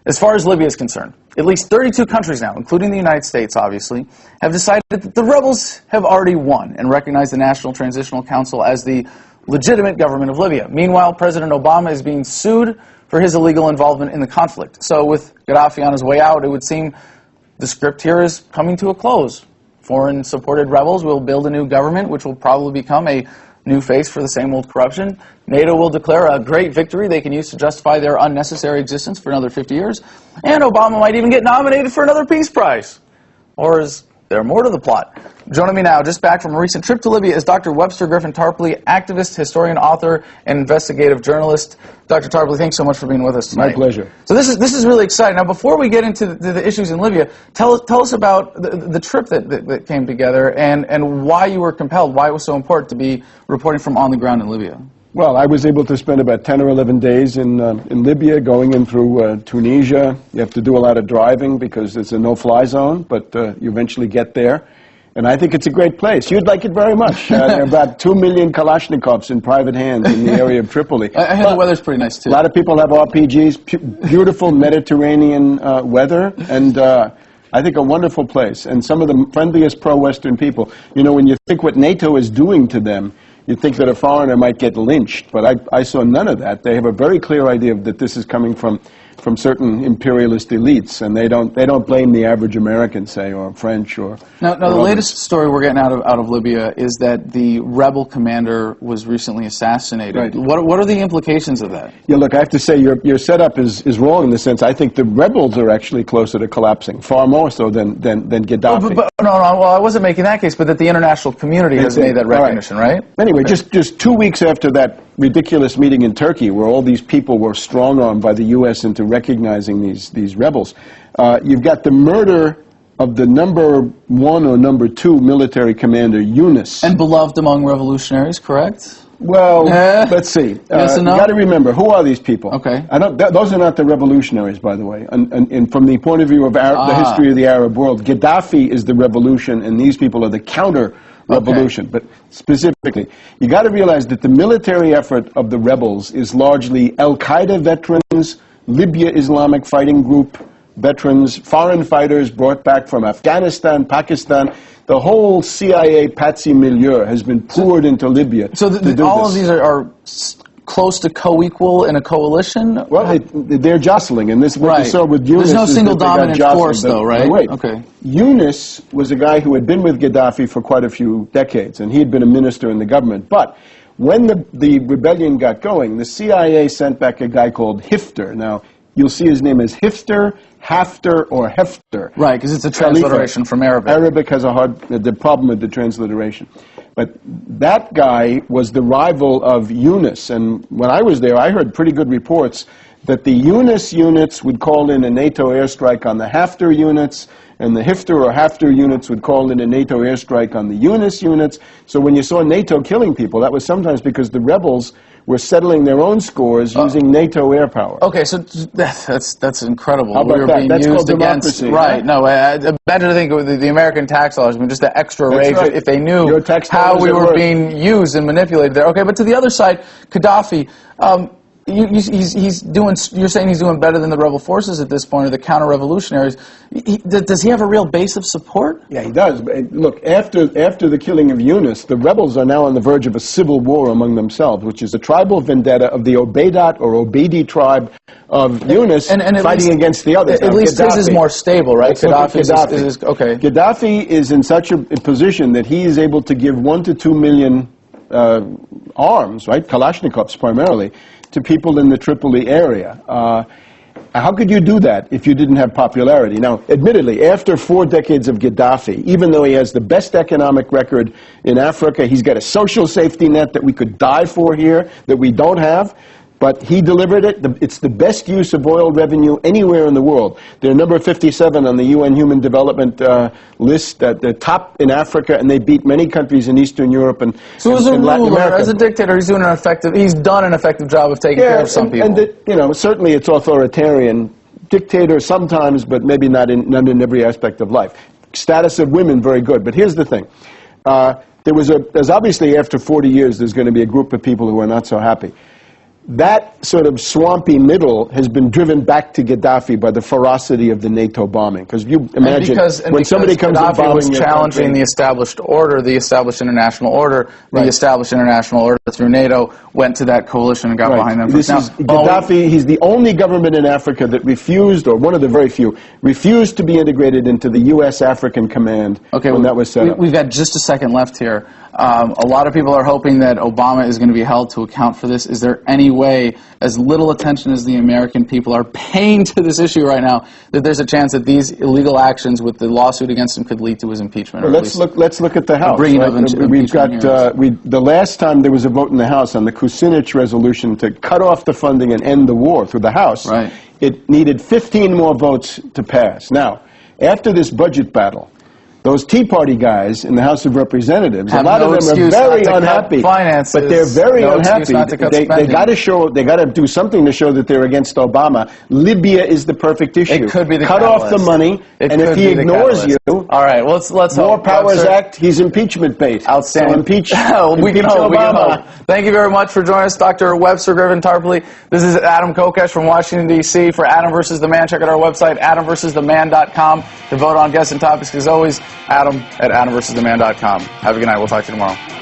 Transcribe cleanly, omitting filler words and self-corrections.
As far as Libya is concerned, at least 32 countries now, including the United States, obviously, have decided that the rebels have already won and recognize the National Transitional Council as the legitimate government of Libya. Meanwhile, President Obama is being sued for his illegal involvement in the conflict. So with Gaddafi on his way out, it would seem the script here is coming to a close. Foreign-supported rebels will build a new government, which will probably become a new face for the same old corruption. NATO will declare a great victory they can use to justify their unnecessary existence for another 50 years. And Obama might even get nominated for another peace prize. Or is there more to the plot? Joining me now, just back from a recent trip to Libya, is Dr. Webster Griffin Tarpley, activist, historian, author, and investigative journalist. Dr. Tarpley, thanks so much for being with us tonight. My pleasure. So this is really exciting. Now, before we get into the issues in Libya, tell us about the trip that came together and why you were compelled, why it was so important to be reporting from on the ground in Libya. Well, I was able to spend about 10 or 11 days in Libya, going in through Tunisia. You have to do a lot of driving because it's a no-fly zone, but you eventually get there. And I think it's a great place. You'd like it very much. There are about 2 million Kalashnikovs in private hands in the area of Tripoli. I hear the weather's pretty nice, too. A lot of people have RPGs, beautiful Mediterranean weather, and I think a wonderful place. And some of the friendliest pro-Western people. You know, when you think what NATO is doing to them, you think that a foreigner might get lynched, but I saw none of that. They have a very clear idea that this is coming from certain imperialist elites, and they don't blame the average American, say, or French, or now the latest story we're getting out of Libya is that the rebel commander was recently assassinated. Right. What are the implications of that? Yeah, look, I have to say your setup is wrong in the sense I think the rebels are actually closer to collapsing, far more so than Gaddafi. No, well, I wasn't making that case, but that the international community has made that recognition, right? Anyway, okay. just 2 weeks after that ridiculous meeting in Turkey, where all these people were strong-armed by the U.S. into recognizing these rebels, you've got the murder of the #1 or #2 military commander, Yunus. And beloved among revolutionaries, correct? Well, let's see. Yes and no? You got to remember, who are these people? Okay. Those are not the revolutionaries, by the way. And from the point of view of the history of the Arab world, Gaddafi is the revolution, and these people are the counter-revolution. Okay. But specifically, you got to realize that the military effort of the rebels is largely Al-Qaeda veterans, Libya Islamic Fighting Group veterans, foreign fighters brought back from Afghanistan, Pakistan. The whole CIA patsy milieu has been poured into Libya. So all of these are close to co-equal in a coalition? Well, they're jostling, and this is what you saw with Yunus. There's no single dominant force, though, right? No, wait. Okay. Yunus was a guy who had been with Gaddafi for quite a few decades, and he had been a minister in the government. But when the rebellion got going, the CIA sent back a guy called Hifter. Now, you'll see his name as Hifter, Hafter, or Hefter. Right, because it's a transliteration from Arabic. Arabic has the problem with the transliteration. But that guy was the rival of Yunus, and when I was there, I heard pretty good reports that the Yunus units would call in a NATO airstrike on the Hafter units, and the Hifter or Hafter units would call in a NATO airstrike on the Yunus units. So when you saw NATO killing people, that was sometimes because the rebels were settling their own scores using NATO air power. Okay, so that's incredible. How about that? That's called against, democracy. Right, no, imagine to think of the American tax laws, I mean, just the extra rage if they knew how we were being used and manipulated there. Okay, but to the other side, Gaddafi, you're saying he's doing better than the rebel forces at this point, or the counter-revolutionaries. Does he have a real base of support? Yeah, he does. Look, after the killing of Yunus, the rebels are now on the verge of a civil war among themselves, which is a tribal vendetta of the Obeidat or Obeidi tribe of Yunus and fighting against the others. At least his is more stable, right? Gaddafi is okay. Gaddafi is in such a position that he is able to give 1 to 2 million arms, right, Kalashnikovs primarily, to people in the Tripoli area. How could you do that if you didn't have popularity? Now, admittedly, after 4 decades of Gaddafi, even though he has the best economic record in Africa, he's got a social safety net that we could die for here, that we don't have, but he delivered it. It's the best use of oil revenue anywhere in the world. They're number 57 on the UN Human Development list, the top in Africa, and they beat many countries in Eastern Europe and so as a Latin ruler, America. as a dictator, he's done an effective job of taking care of some people. And certainly it's authoritarian. Dictator sometimes, but maybe not in every aspect of life. Status of women, very good. But here's the thing. There's obviously, after 40 years, there's going to be a group of people who are not so happy. that sort of swampy middle has been driven back to Gaddafi by the ferocity of the NATO bombing. Because you imagine when somebody comes in bombing was challenging the established order, the established international order, the established international order through NATO went to that coalition and got behind them. Gaddafi, he's the only government in Africa that refused, or one of the very few, refused to be integrated into the U.S. African Command when that was set up. We've got just a second left here. A lot of people are hoping that Obama is going to be held to account for this. Is there any way, as little attention as the American people are paying to this issue right now, that there's a chance that these illegal actions with the lawsuit against him could lead to his impeachment? Well, let's look at the House. We've got the last time there was a vote in the House on the Kucinich resolution to cut off the funding and end the war through the House. It needed 15 more votes to pass. Now, after this budget battle, those Tea Party guys in the House of Representatives, a lot of them are very unhappy. But they're very unhappy. They got to show. They got to do something to show that they're against Obama. Libya is the perfect issue. It could be the cut off the money, and if he ignores you, all right. Well, let's War hope. Powers Act. He's impeachment bait. Outstanding. So impeach. We can hope. Thank you very much for joining us, Dr. Webster Griffin Tarpley. This is Adam Kokesh from Washington D.C. for Adam vs. the Man. Check out our website, AdamVersusTheMan.com, to vote on guests and topics. As always, Adam at AdamVersusTheMan.com. Have a good night. We'll talk to you tomorrow.